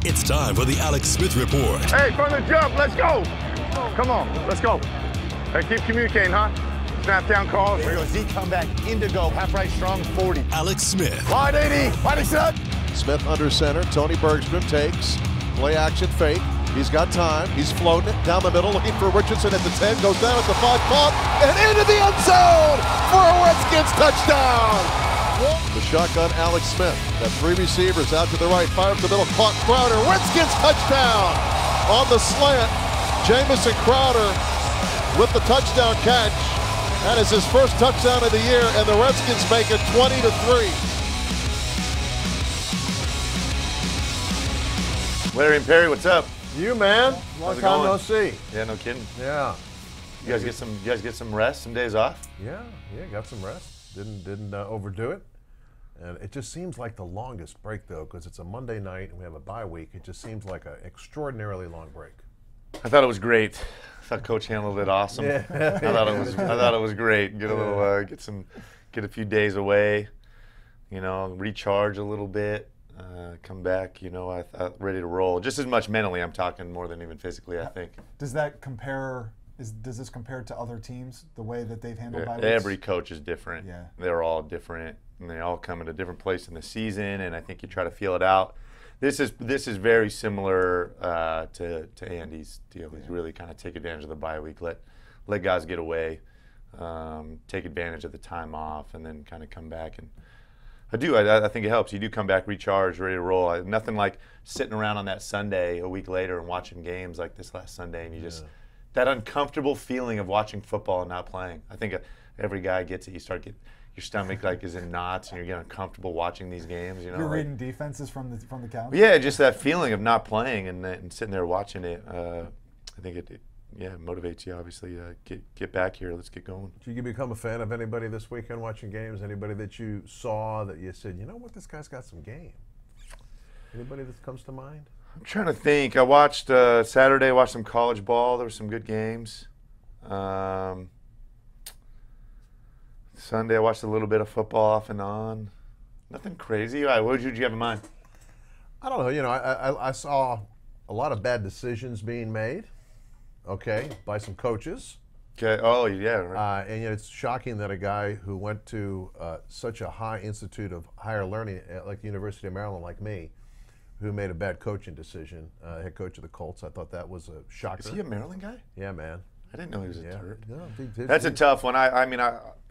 It's time for the Alex Smith Report. Hey, from the jump, let's go. Come on, let's go. Hey, keep communicating, huh? Snap down calls. There goes Z comeback, indigo, half right strong, 40. Alex Smith. Wide 80, wide set. Smith under center. Tony Bergstrom takes. Play action fake. He's got time. He's floating it down the middle, looking for Richardson at the 10. Goes down at the 5, caught, and into the end zone for a Redskins touchdown. The shotgun, Alex Smith. Got 3 receivers out to the right. Fire up the middle, caught Crowder. Redskins touchdown on the slant. Jamison Crowder with the touchdown catch. That is his first touchdown of the year, and the Redskins make it 20-3. Larry and Perry, what's up? You, man. Long time no see. Yeah, no kidding. Yeah. You guys get some rest, some days off? Yeah, got some rest. Didn't overdo it. And it just seems like the longest break, though, because it's a Monday night and we have a bye week. It just seems like an extraordinarily long break. I thought it was great. I thought Coach handled it awesome. Yeah. I thought it was great. Get a little, get a few days away. You know, recharge a little bit. Come back, ready to roll. Just as much mentally, I'm talking, more than even physically, I think. Does that compare? Does this compare to other teams, the way that they've handled bye weeks? Every coach is different. Yeah. They're all different, and they all come at a different place in the season, and I think you try to feel it out. This is very similar to Andy's deal. He's really kind of take advantage of the bye week, let guys get away, take advantage of the time off, and then kind of come back. And I think it helps. You do come back recharged, ready to roll. Nothing like sitting around on that Sunday a week later and watching games like this last Sunday, and you just that uncomfortable feeling of watching football and not playing. I think every guy gets it. You start your stomach is in knots, and you're getting uncomfortable watching these games. You're reading defenses from the couch. Yeah, just that feeling of not playing and sitting there watching it. I think it motivates you, obviously. Get back here. Let's get going. Did you become a fan of anybody this weekend watching games? Anybody that you saw that you said, you know what, this guy's got some game? Anybody that comes to mind? I'm trying to think. I watched Saturday. I watched some college ball. There were some good games. Sunday, I watched a little bit of football off and on. Nothing crazy. What did you have in mind? I don't know. I saw a lot of bad decisions being made. Okay, by some coaches. Okay. Oh, yeah. Right. And it's shocking that a guy who went to such a high institute of higher learning, like the University of Maryland, like me, who made a bad coaching decision, head coach of the Colts. I thought that was a shocker. Is he a Maryland guy? Yeah, man. I didn't know he was a turd. No, that's a tough one. I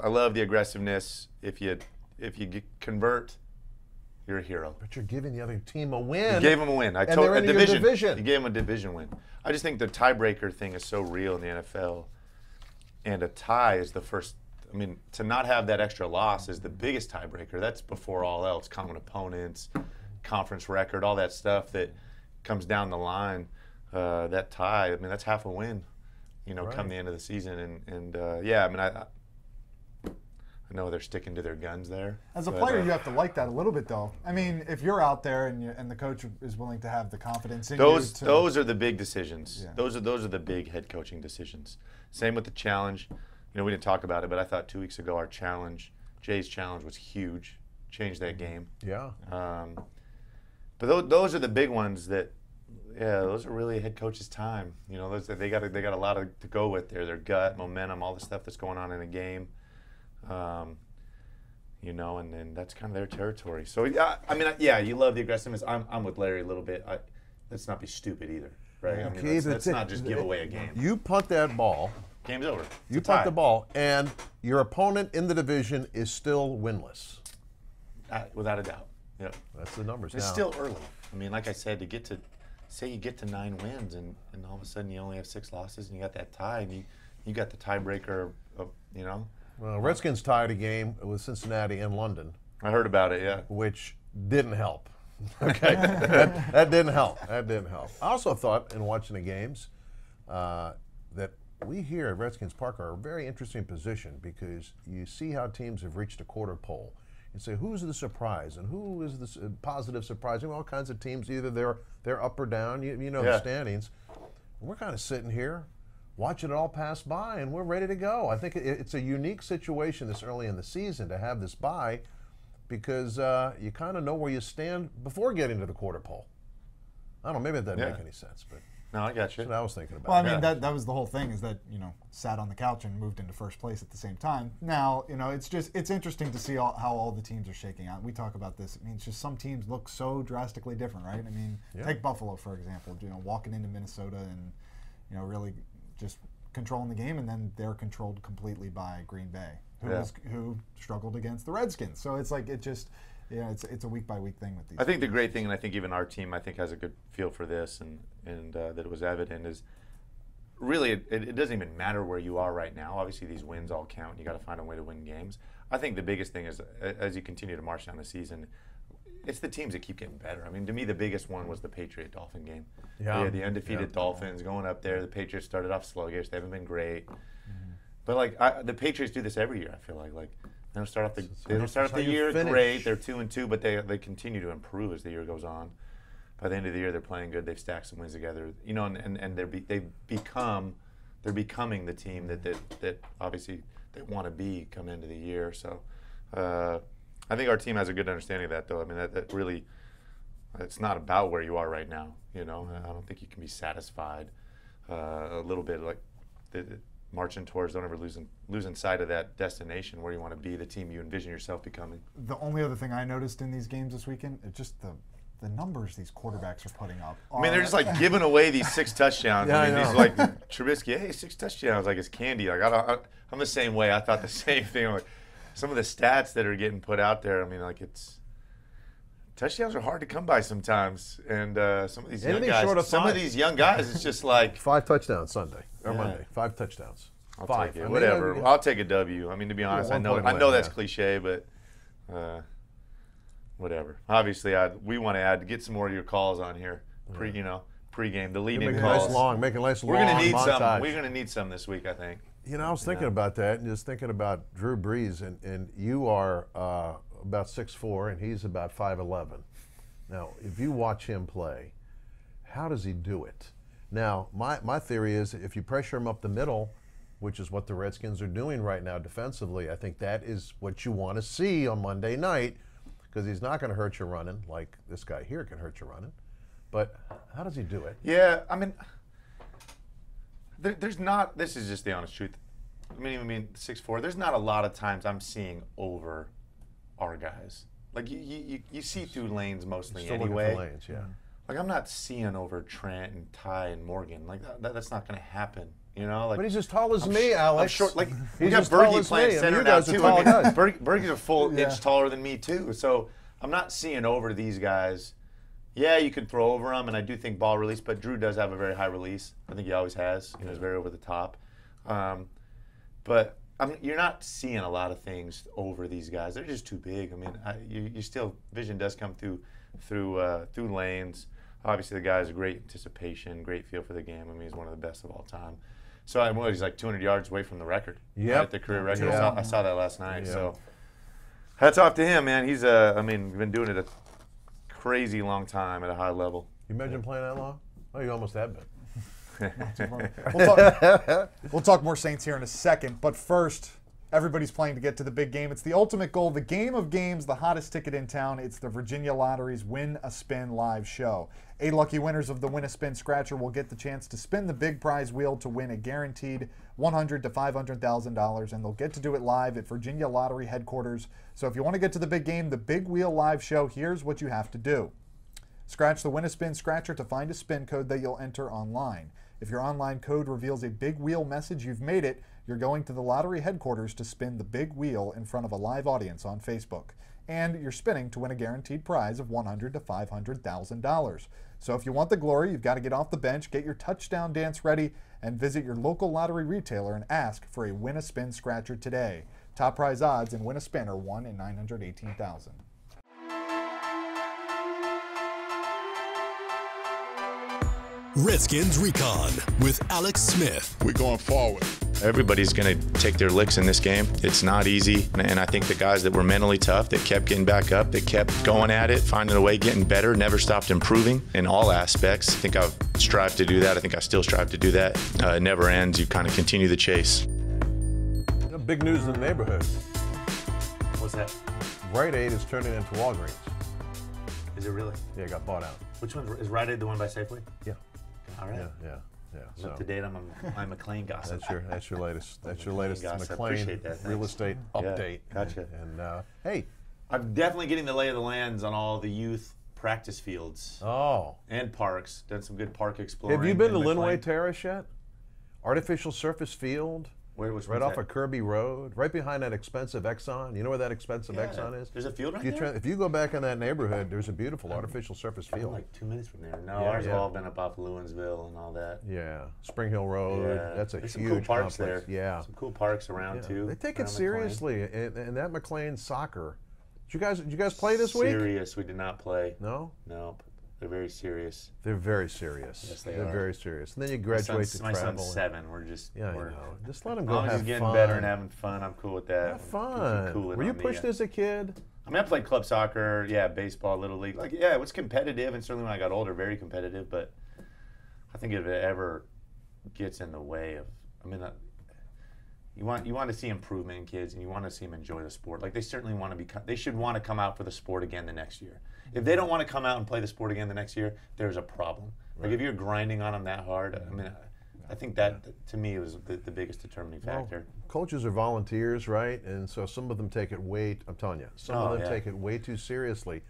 love the aggressiveness. If you convert, you're a hero. But you're giving the other team a win. You gave them a win. And they're in your division. You gave them a division win. I just think the tiebreaker thing is so real in the NFL, and a tie is the first. I mean, to not have that extra loss is the biggest tiebreaker. That's before all else. Common opponents, conference record, all that stuff that comes down the line. That tie, that's half a win. Right. Come the end of the season, I know they're sticking to their guns there. As a player, you have to like that a little bit, though. I mean, if you're out there and the coach is willing to have the confidence in those are the big decisions. Yeah. Those are the big head coaching decisions. Same with the challenge. We didn't talk about it, but I thought 2 weeks ago our challenge, Jay's challenge, was huge. Changed that game. Yeah. But those are the big ones that. Yeah, those are really a head coach's time. They got a lot to go with there. Their gut, momentum, all the stuff that's going on in a game. And then that's kind of their territory. So you love the aggressiveness. I'm with Larry a little bit. Let's not be stupid either, right? Okay, let's not just give away a game. You punt that ball. Game's over. You punt the ball, and your opponent in the division is still winless. Without a doubt. Yeah. That's the numbers. It's still early. Like I said, say you get to 9 wins and all of a sudden you only have 6 losses and you got that tie and you got the tiebreaker of. Well, Redskins tied a game with Cincinnati in London. I heard about it, yeah. Which didn't help. Okay, that didn't help. That didn't help. I also thought in watching the games that we here at Redskins Park are a very interesting position because you see how teams have reached a quarter pole. You say, who's the surprise and who is the positive surprise? All kinds of teams, either they're up or down. The standings. We're kind of sitting here watching it all pass by, and we're ready to go. I think it's a unique situation this early in the season to have this bye because you kind of know where you stand before getting to the quarter pole. I don't know, maybe it doesn't make any sense, but No, I got that's you. what I was thinking about. Well, I mean, that was the whole thing, is that, sat on the couch and moved into first place at the same time. Now, it's interesting to see how all the teams are shaking out. We talk about this. I mean, it's just some teams look so drastically different, right? I mean, take Buffalo, for example, walking into Minnesota and, really just controlling the game, and then they're controlled completely by Green Bay, who struggled against the Redskins. So it's like, it's a week-by-week thing with these. I think the great thing, and I think even our team, has a good feel for this, and that it was evident, is really it doesn't even matter where you are right now. Obviously, these wins all count. You got to find a way to win games. I think the biggest thing is, as you continue to march down the season, it's the teams that keep getting better. I mean, to me, the biggest one was the Patriot-Dolphin game. Yeah. The undefeated Dolphins going up there. The Patriots started off sluggish. They haven't been great. But the Patriots do this every year. I feel like they don't start off the year great. They're 2-2, but they continue to improve as the year goes on. By the end of the year, they're playing good. They've stacked some wins together. And they're becoming the team that obviously they want to be come into the year. So I think our team has a good understanding of that, though. I mean, that really, it's not about where you are right now. I don't think you can be satisfied a little bit like marching towards. Don't ever losing sight of that destination where you want to be, the team you envision yourself becoming. The only other thing I noticed in these games this weekend is just the numbers these quarterbacks are putting up. I mean, they're just like giving away these 6 touchdowns. Yeah, I mean, I know. these like Trubisky, hey, 6 touchdowns, like it's candy. Like I'm the same way. I thought the same thing. Like some of the stats that are getting put out there. I mean, like touchdowns are hard to come by sometimes, and some of these young Anything short guys. of Some of 5. these young guys, it's just like 5 touchdowns Sunday or Monday. 5 touchdowns. I'll 5. take it. I mean, Whatever. I'll take a W. I mean, to be honest, I 1 know point I know win, that's yeah. cliche, but whatever. Obviously, we want to get some more of your calls on here. Pregame, the lead-in Make it calls. nice long. Make it nice long. We're gonna need montage. some. We're gonna need some this week, I think. I was thinking about that, and just thinking about Drew Brees, and you are about 6'4", and he's about 5'11". Now, if you watch him play, how does he do it? Now, my theory is if you pressure him up the middle, which is what the Redskins are doing right now defensively, I think that is what you want to see on Monday night, because he's not going to hurt you running like this guy here can hurt you running. But how does he do it? Yeah, I mean, there's not. This is just the honest truth. I mean, 6'4". There's not a lot of times I'm seeing over our guys. Like you see through lanes mostly Still anyway. looking for lanes, yeah. Like I'm not seeing over Trent and Ty and Morgan. Like that's not going to happen. Like, But he's as tall as me, Alex. I'm short. Like we He's got as tall Bergie as playing me. I mean, center you now guys are too. tall guys. Bergie's a full inch taller than me too. So I'm not seeing over these guys. Yeah, you could throw over them, and I do think ball release, but Drew does have a very high release. I think he always has. He's very over the top. But you're not seeing a lot of things over these guys. They're just too big. I mean, you still vision does come through lanes. Obviously, the guy has a great anticipation, great feel for the game. I mean, he's one of the best of all time. So he's like 200 yards away from the record. Yep. Right, the career record. Yeah. I saw that last night. Yeah. So hats off to him, man. He's been doing it a crazy long time at a high level. You imagine playing that long? Oh, you almost have been. We'll talk more Saints here in a second, but first, everybody's playing to get to the big game. It's the ultimate goal, the game of games, the hottest ticket in town. It's the Virginia Lottery's Win a Spin live show. 8 lucky winners of the Win a Spin Scratcher will get the chance to spin the big prize wheel to win a guaranteed $100,000 to $500,000, and they'll get to do it live at Virginia Lottery headquarters. So if you want to get to the big game, the Big Wheel live show, here's what you have to do. Scratch the Win a Spin Scratcher to find a spin code that you'll enter online. If your online code reveals a Big Wheel message, you've made it. You're going to the lottery headquarters to spin the big wheel in front of a live audience on Facebook. And you're spinning to win a guaranteed prize of $100,000 to $500,000. So if you want the glory, you've got to get off the bench, get your touchdown dance ready, and visit your local lottery retailer and ask for a Win a Spin Scratcher today. Top prize odds in Win a Spin are 1 in 918,000. Redskins Recon with Alex Smith. We're going forward. Everybody's going to take their licks in this game. It's not easy. And I think the guys that were mentally tough, that kept getting back up, that kept going at it, finding a way, getting better, never stopped improving in all aspects. I think I've strived to do that. I think I still strive to do that. It never ends. You kind of continue the chase. Big news in the neighborhood. What's that? Rite Aid is turning into Walgreens. Is it really? Yeah, it got bought out. Which one is Rite Aid the one by Safeway? Yeah. All right. Yeah. I'm up to date. I'm a McLean gossip. That's your latest. That's your latest gossip. McLean Appreciate that. real Thanks. estate update. Gotcha. And hey, I'm definitely getting the lay of the lands on all the youth practice fields and parks. Done some good park exploring. have you been to in Linway McLean. Terrace yet? Artificial surface field. Where was Right off of Kirby Road, right behind that expensive Exxon. You know where that expensive Exxon is? There's a field right there? If you go back in that neighborhood, there's a beautiful artificial surface I'm field. like 2 minutes from there. No, ours have all been up off Lewinsville and all that. Yeah, Spring Hill Road. Yeah. That's a There's huge some cool parks complex. there. Yeah, Some cool parks around too. they take it around McLean. seriously. And that McLean soccer. Did you guys play this week? Serious. We did not play. No. Nope. They're very serious. They're very serious. Yes, they They're are. very serious. And then you graduate to My travel. son's 7. We're just Yeah, we're, I know. Just let them as go long as have he's getting fun. better and having fun, I'm cool with that. Have fun. Were you pushed as a kid? I mean, I played club soccer, baseball, little league. Like, it was competitive, and certainly when I got older, very competitive. But I think if it ever gets in the way of, you want to see improvement in kids, and you want to see them enjoy the sport. Like, they certainly they should want to come out for the sport again the next year. If they don't want to come out and play the sport again the next year, there's a problem. Right. Like, if you're grinding on them that hard, I think that, to me, was the biggest determining factor. Well, coaches are volunteers, right? And so some of them take it I'm telling you, some of them take it way too seriously,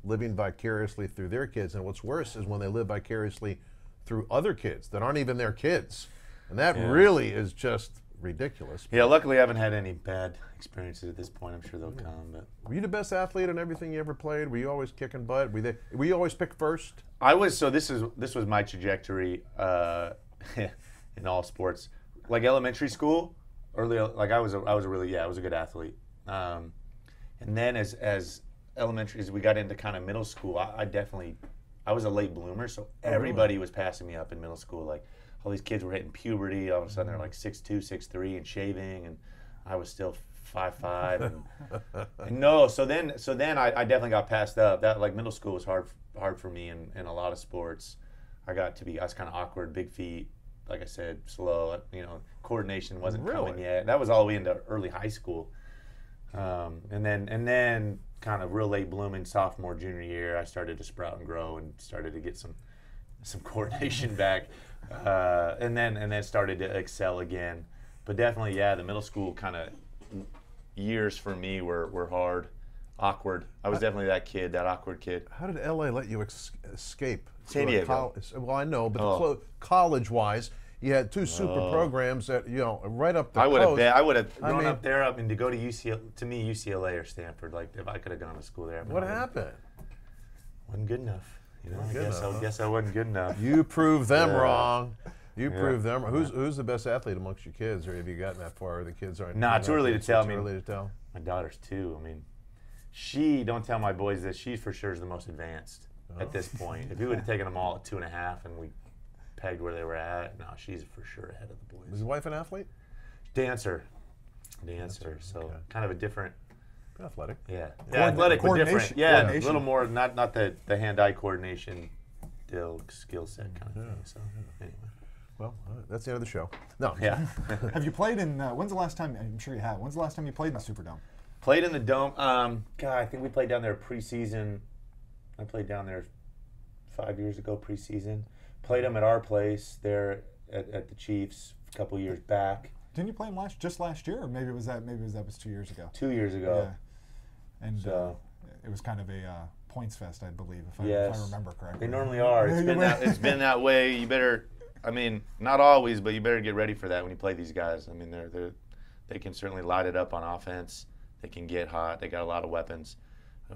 living vicariously through their kids. And what's worse is when they live vicariously through other kids that aren't even their kids. And that really is just ridiculous. Yeah, luckily I haven't had any bad experiences at this point. I'm sure they'll come. But were you the best athlete in everything you ever played? Were you always kicking butt? Were you always picked first? I was. So this was my trajectory in all sports. Like elementary school, early. Like I was a good athlete. And then as we got into kind of middle school, I was a late bloomer. So everybody was passing me up in middle school. Like, all these kids were hitting puberty. All of a sudden, they're like 6'2", 6'3", and shaving, and I was still 5'5". And no, so then I definitely got passed up. That, like, middle school was hard for me in a lot of sports. I was kind of awkward, big feet. Like I said, slow. Coordination wasn't coming yet. That was all the way into early high school, and then kind of real late blooming sophomore, junior year, I started to sprout and grow and started to get some coordination back. And then started to excel again. But definitely, the middle school kind of years for me were hard, awkward. I was definitely that awkward kid. How did LA let you escape? San Diego. Well, I know, but college-wise, you had two super programs that, right up the coast. I would have grown up there, and to go to UCLA, to me, UCLA or Stanford, like, if I could have gone to school there. What happened? Wasn't good enough. I guess I wasn't good enough. You proved them wrong. You proved them wrong. Who's the best athlete amongst your kids, or have you gotten that far? Or the kids aren't? Nah, too early to tell. Too early to tell. My daughter's 2. Don't tell my boys this. She for sure is the most advanced at this point. If we would have taken them all at 2.5 and we pegged where they were at, no, she's for sure ahead of the boys. Was your wife an athlete? Dancer. So kind of a different. Athletic. Yeah, athletic, but different. Yeah, a little more, not the hand-eye coordination, skill set kind of thing. So anyway. Well, that's the end of the show. No. Yeah. Have you played in, when's the last time, I'm sure you have, when's the last time you played in the Superdome? Played in the Dome. I think we played down there preseason. I played down there 5 years ago preseason. Played them at our place there at the Chiefs a couple years back. Didn't you play them just last year, or maybe it was 2 years ago? 2 years ago. Yeah. And it was kind of a points fest, I believe, if I remember correctly. They normally are. It's been that way. You better, not always, but you better get ready for that when you play these guys. They can certainly light it up on offense. They can get hot. They got a lot of weapons.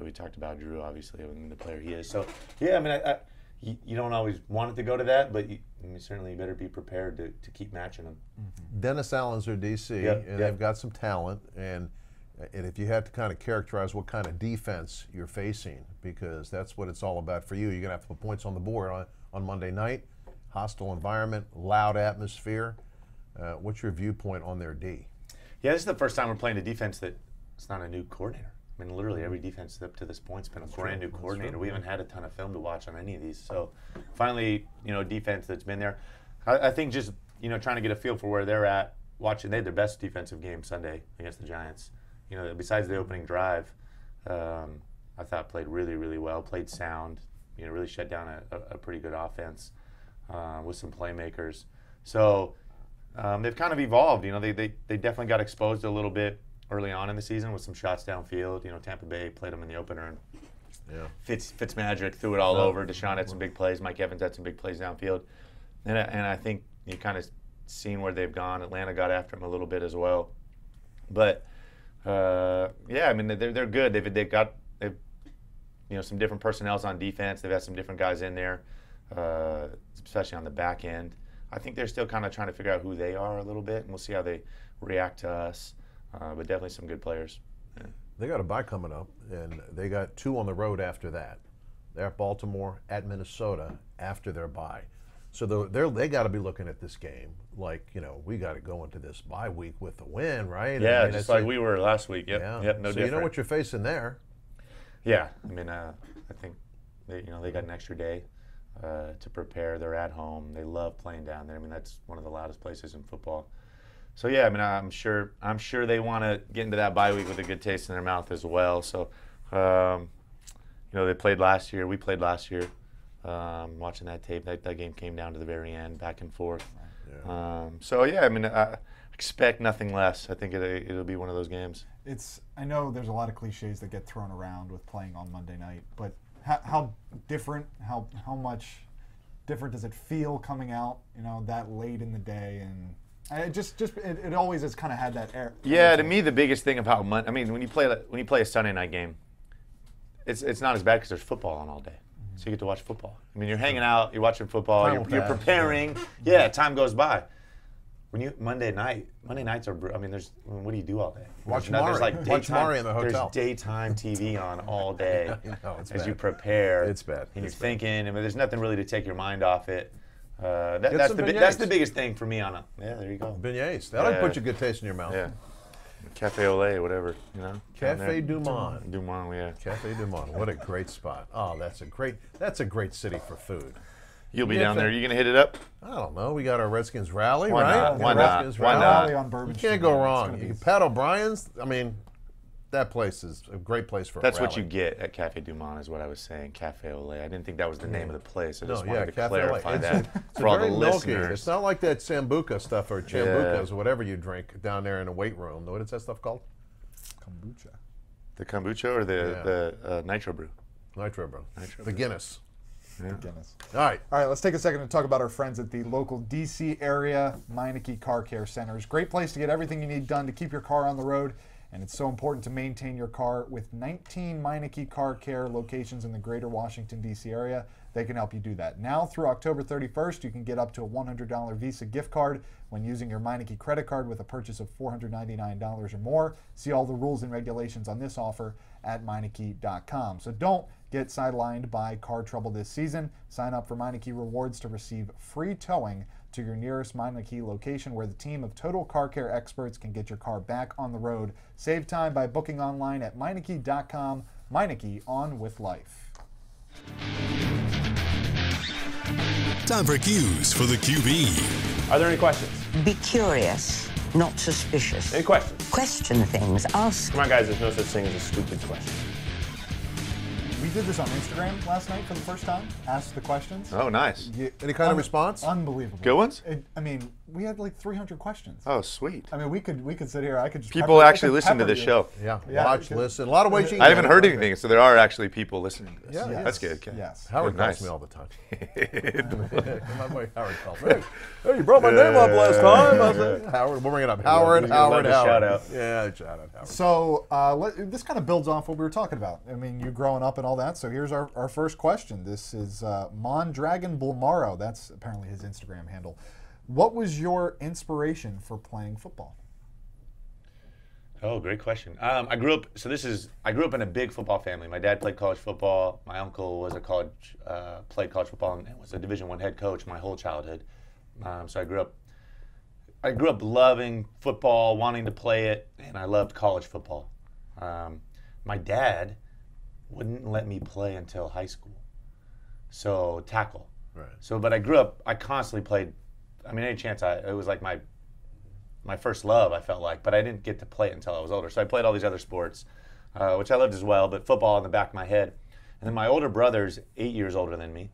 We talked about Drew, obviously, the player he is. So, you don't always want it to go to that, but you certainly better be prepared to keep matching them. Mm-hmm. Dennis Allen's their DC, and they've got some talent. And if you had to kind of characterize what kind of defense you're facing, because that's what it's all about for you, you're going to have to put points on the board on Monday night. Hostile environment, loud atmosphere. What's your viewpoint on their D? Yeah, this is the first time we're playing a defense that it's not a new coordinator. Literally every defense up to this point has been a brand new coordinator. We haven't had a ton of film to watch on any of these. So finally, defense that's been there. I think just, trying to get a feel for where they're at, watching, they had their best defensive game Sunday against the Giants. Besides the opening drive, I thought played really, really well, played sound, really shut down a pretty good offense with some playmakers. So they've kind of evolved. They definitely got exposed a little bit early on in the season with some shots downfield. Tampa Bay played them in the opener, and Fitzmagic threw it all over. Deshaun had some big plays. Mike Evans had some big plays downfield. And I think you kind of seen where they've gone. Atlanta got after them a little bit as well. But, I mean, they're good. They've got some different personnels on defense. They've had some different guys in there, especially on the back end. I think they're still kind of trying to figure out who they are a little bit, and we'll see how they react to us. But definitely some good players. Yeah. They got a bye coming up, and they got 2 on the road after that. They're at Baltimore, at Minnesota after their bye. So they got to be looking at this game like, we got to go into this bye week with a win, right? Yeah, I mean, just like we were last week. Yep, yeah. Yep, no so different. you know what you're facing there. Yeah, I mean, I think they got an extra day to prepare. They're at home. They love playing down there. I mean, that's one of the loudest places in football. So yeah, I mean, I'm sure they want to get into that bye week with a good taste in their mouth as well. So, they played last year. We played last year. Watching that tape, that game came down to the very end, back and forth. Yeah. I mean, I expect nothing less. I think it'll be one of those games. I know there's a lot of cliches that get thrown around with playing on Monday night, but how different, how much different does it feel coming out, that late in the day? And it always has kind of had that air. Yeah, to me, the biggest thing about Monday, I mean, when you play a Sunday night game, it's not as bad because there's football on all day. So you get to watch football. I mean, you're hanging out, you're watching football, you're preparing. Yeah, time goes by. When Monday nights are. I mean, what do you do all day? Watch Mari in the hotel. There's daytime TV on all day as bad. You prepare. It's bad. And you're thinking. I mean, there's nothing really to take your mind off it. That's the biggest thing for me on it. Yeah, there you go. Beignets. That'll put you a good taste in your mouth. Yeah. Cafe au lait, whatever, Cafe Du Monde. Du Monde, yeah. Cafe Du Monde. What a great spot. Oh, that's a great city for food. You'll be down there. Are you going to hit it up? I don't know. We got our Redskins rally, Why right? not? Why not? Redskins Why rally. not? On Bourbon You Street, can't go man. wrong. Pat O'Brien's, I mean, that place is a great place for a That's rally. what you get at Cafe Du Monde is what I was saying, Cafe au lait. I didn't think that was the name of the place. I No, just yeah, wanted to Cafe clarify Au Lait. that It's for all the very milky. listeners. It's not like that Sambuca stuff or Chambucas or whatever you drink down there in the weight room. What is that stuff called? Kombucha. The kombucha or the nitro brew? Nitro Brew. Nitro The Brew. Guinness. Yeah. Guinness. All right. All right, let's take a second to talk about our friends at the local D.C. area Nickey Car Care Centers. Great place to get everything you need done to keep your car on the road, and it's so important to maintain your car. With 19 Nickey Car Care locations in the greater Washington, D.C. area, they can help you do that. Now through October 31st, you can get up to a $100 Visa gift card when using your Nickey credit card with a purchase of $499 or more. See all the rules and regulations on this offer at meineke.com. So don't get sidelined by car trouble this season. Sign up for Nickey Rewards to receive free towing to your nearest Nickey location, where the team of total car care experts can get your car back on the road. Save time by booking online at meineke.com. Meineke, on with life. Time for cues for the QB. Are there any questions? Be curious, not suspicious. Any questions? Question things. Ask. Come on, guys, there's no such thing as a stupid question. We did this on Instagram last night for the first time. Asked the questions. Oh, nice. Any kind of response? Unbelievable. Good ones? We had like 300 questions. Oh, sweet. I mean, we could sit here. I could just People actually listen to this show. Yeah. Yeah, Watch, good. listen. A lot of ways you can I get haven't it. heard anything, so there are actually people listening to this. Yeah, Yes. That's good. Okay. Yes. Howard Good, calls nice. me all the time. My boy Howard calls me. Hey, you brought my name up last time. I said, Howard, we'll bring it up. Howard. a shout out. Yeah, shout out, Howard. So this kind of builds off what we were talking about. I mean, you growing up and all that. So here's our first question. This is Mondragon Bulmaro. That's apparently his Instagram handle. What was your inspiration for playing football? Oh, great question. I grew up in a big football family. My dad played college football. My uncle was played college football and was a Division I head coach my whole childhood. So I grew up loving football, wanting to play it, and I loved college football. My dad wouldn't let me play until high school. So tackle. Right. So, but I grew up. I constantly played. I mean, any chance it was like my first love, I felt like, but I didn't get to play it until I was older. So I played all these other sports, which I loved as well, but football in the back of my head. And then my older brother's 8 years older than me.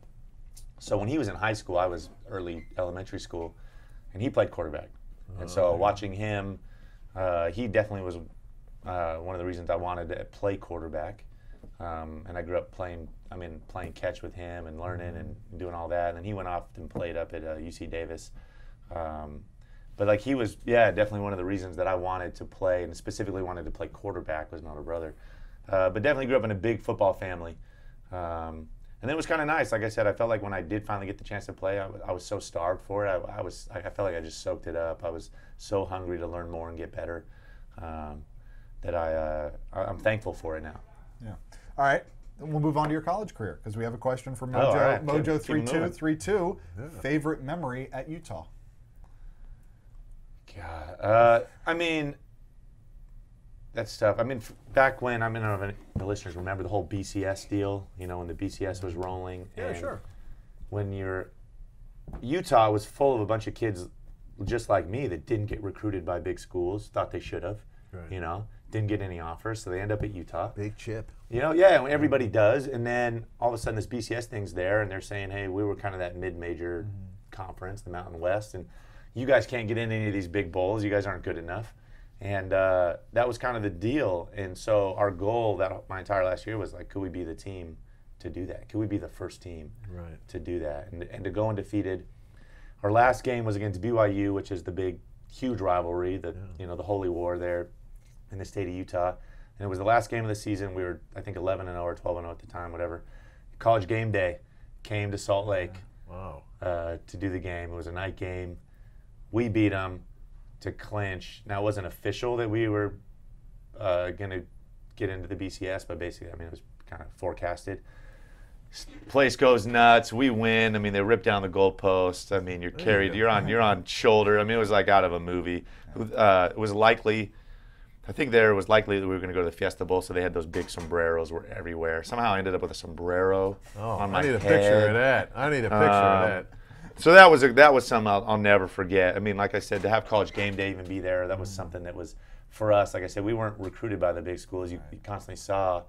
So when he was in high school, I was early elementary school, and he played quarterback. And so watching him, he definitely was one of the reasons I wanted to play quarterback. And I grew up playing catch with him and learning and doing all that. And then he went off and played up at UC Davis. But like he was, definitely one of the reasons that I wanted to play, and specifically wanted to play quarterback, was my older brother. But definitely grew up in a big football family. And then it was kind of nice. Like I said, I felt like when I did finally get the chance to play, I was so starved for it. I felt like I just soaked it up. I was so hungry to learn more and get better that I'm thankful for it now. Yeah. All right. We'll move on to your college career because we have a question from all right. Mojo3232. Favorite memory at Utah? God, that's tough. Back when, I don't know if the listeners remember the whole BCS deal, when the BCS was rolling. Yeah, and sure. When Utah was full of a bunch of kids just like me that didn't get recruited by big schools, thought they should have, didn't get any offers, so they end up at Utah. Big chip. Everybody does, and then all of a sudden this BCS thing's there, and they're saying, hey, we were kind of that mid-major conference, the Mountain West, and you guys can't get into any of these big bowls. You guys aren't good enough. And that was kind of the deal. And so our goal my entire last year was like, could we be the team to do that? Could we be the first team to do that? And to go undefeated. Our last game was against BYU, which is the big, huge rivalry, the holy war there in the state of Utah. And it was the last game of the season. We were, I think, 11-0 or 12-0 at the time, whatever. College game day came to Salt Lake to do the game. It was a night game. We beat them to clinch. Now, it wasn't official that we were going to get into the BCS, but basically, it was kind of forecasted. Place goes nuts. We win. They rip down the goalpost. You're carried. You're on shoulder. It was like out of a movie. It was likely. I think there was likely that we were going to go to the Fiesta Bowl, so they had those big sombreros were everywhere. Somehow I ended up with a sombrero on my head. I need a picture of that. I need a picture of that. So that was something I'll never forget. Like I said, to have College game day even be there, that was something that was, for us, like I said, we weren't recruited by the big schools. You constantly saw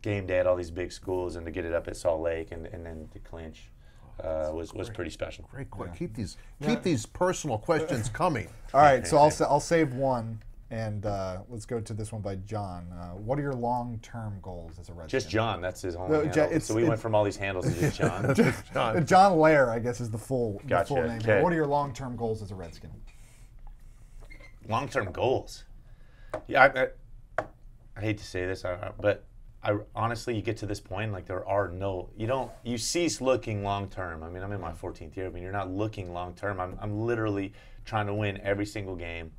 game day at all these big schools, and to get it up at Salt Lake and then to clinch was pretty special. Great. Keep these personal questions coming. All right, so I'll save one. And let's go to this one by John. What are your long-term goals as a Redskin? Just John. That's his only handle. So we went from all these handles to just John. John Lair, I guess, is the full name. Okay. What are your long-term goals as a Redskin? Long-term goals? Yeah, I hate to say this, but honestly, you get to this point, like there are no, you cease looking long-term. I'm in my 14th year. You're not looking long-term. I'm literally trying to win every single game.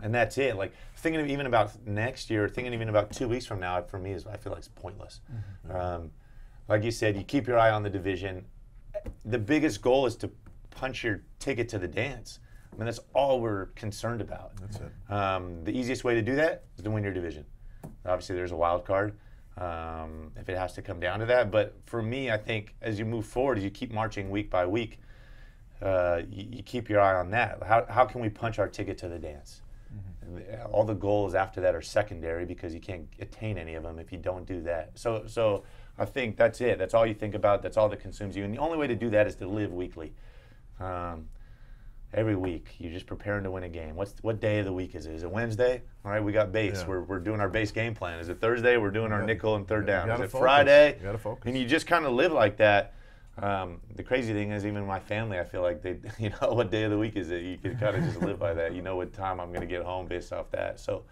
And that's it. Like thinking even about next year, thinking even about 2 weeks from now, for me, I feel like it's pointless. Like you said, you keep your eye on the division. The biggest goal is to punch your ticket to the dance. That's all we're concerned about. That's it. The easiest way to do that is to win your division. Obviously, there's a wild card if it has to come down to that. But for me, I think as you move forward, as you keep marching week by week, you keep your eye on that. How can we punch our ticket to the dance? All the goals after that are secondary because you can't attain any of them if you don't do that. So I think that's it. That's all you think about. That's all that consumes you. And the only way to do that is to live weekly. Every week, you're just preparing to win a game. What day of the week is it? Is it Wednesday? All right, we got base. Yeah. We're doing our base game plan. Is it Thursday? We're doing our nickel and third down. Is it focus. Friday? You gotta focus. And you just kind of live like that. The crazy thing is, even my family, I feel like they, what day of the week is it? You can kind of just live by that. You know what time I'm going to get home based off that. So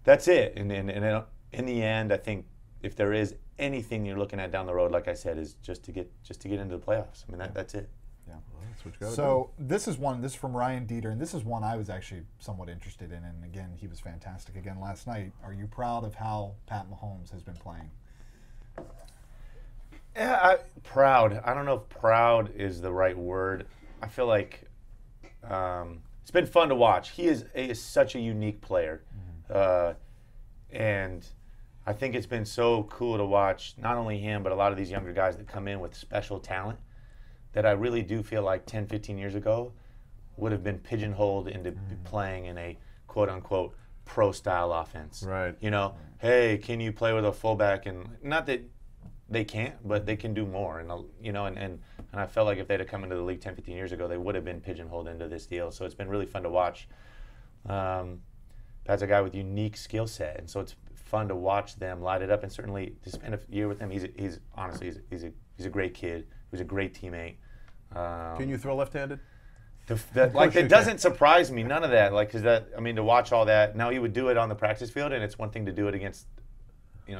that's it. And in the end, I think if there is anything you're looking at down the road, like I said, is just to get into the playoffs. That's it. Yeah. Well, that's what you gotta So this is from Ryan Dieter, and this is one I was actually somewhat interested in. And again, he was fantastic again last night. Are you proud of how Pat Mahomes has been playing? Yeah, proud. I don't know if proud is the right word. I feel like it's been fun to watch. He is such a unique player. And I think it's been so cool to watch not only him, but a lot of these younger guys that come in with special talent that I really do feel like 10, 15 years ago would have been pigeonholed into playing in a quote-unquote pro-style offense. Right. Hey, can you play with a fullback? And not that they can't, but they can do more. And and I felt like if they'd have come into the league 10, 15 years ago, they would have been pigeonholed into this deal. So it's been really fun to watch. Pat's a guy with unique skill set, and so it's fun to watch them light it up. And certainly to spend a year with him, he's honestly a great kid. He's a great teammate. Can you throw left-handed? It doesn't surprise me, none of that. To watch all that. Now he would do it on the practice field, and it's one thing to do it against,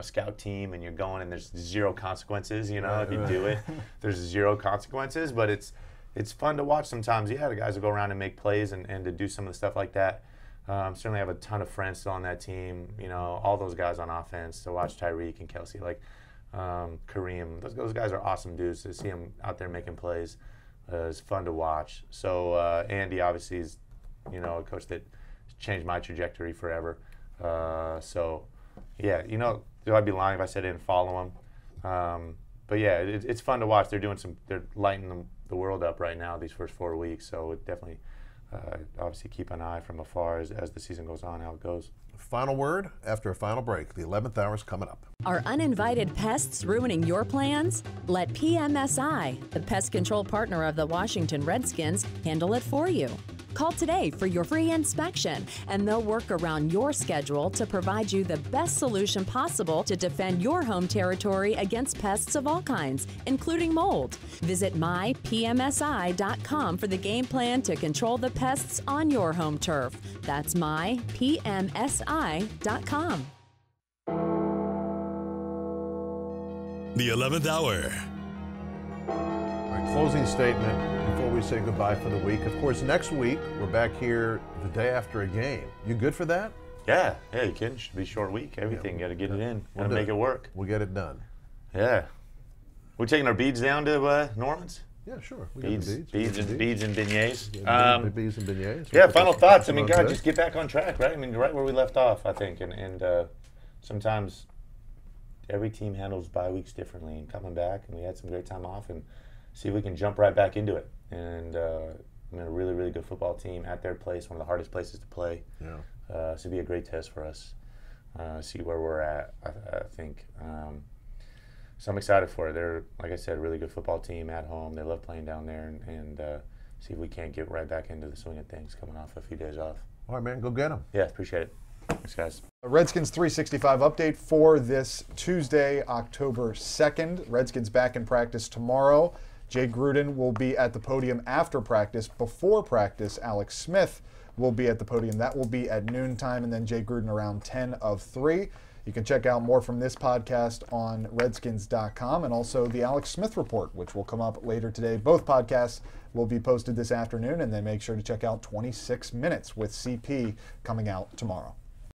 scout team, and you're going, and there's zero consequences. If you do it, there's zero consequences. But it's fun to watch sometimes. Yeah, the guys will go around and make plays and to do some of the stuff like that. Certainly have a ton of friends still on that team. All those guys on offense. To watch Tyreek and Kelsey, Kareem. Those guys are awesome dudes. To see them out there making plays is fun to watch. So Andy obviously is, a coach that changed my trajectory forever. Do I'd be lying if I said I didn't follow him. But yeah, it's fun to watch. They're lighting the world up right now these first 4 weeks. So it definitely, obviously, keep an eye from afar as the season goes on, how it goes. Final word after a final break. The 11th hour is coming up. Are uninvited pests ruining your plans? Let PMSI, the pest control partner of the Washington Redskins, handle it for you. Call today for your free inspection, and they'll work around your schedule to provide you the best solution possible to defend your home territory against pests of all kinds, including mold. Visit mypmsi.com for the game plan to control the pests on your home turf. That's mypmsi.com. The 11th hour. Our closing statement before we say goodbye for the week. Of course, next week, we're back here the day after a game. You good for that? Yeah, you kidding? Should be a short week. Everything, got to get it in. Got to make it work. We'll get it done. Yeah. We taking our beads down to New Orleans? Yeah, sure. Beads and beignets. Beads and beignets. Yeah, final thoughts. God, just get back on track, right? Right where we left off, I think. And sometimes every team handles bye weeks differently, and coming back, and we had some great time off, and see if we can jump right back into it. And a really, really good football team at their place, one of the hardest places to play. Yeah. So it'd be a great test for us. See where we're at, I think. So I'm excited for it. They're, like I said, a really good football team at home. They love playing down there, and see if we can't get right back into the swing of things coming off a few days off. All right, man, go get them. Yeah, appreciate it. Thanks, guys. A Redskins 365 update for this Tuesday, October 2nd. Redskins back in practice tomorrow. Jay Gruden will be at the podium after practice. Before practice, Alex Smith will be at the podium. That will be at noontime, and then Jay Gruden around 10 of 3. You can check out more from this podcast on redskins.com, and also the Alex Smith Report, which will come up later today. Both podcasts will be posted this afternoon, and then make sure to check out 26 Minutes with CP coming out tomorrow.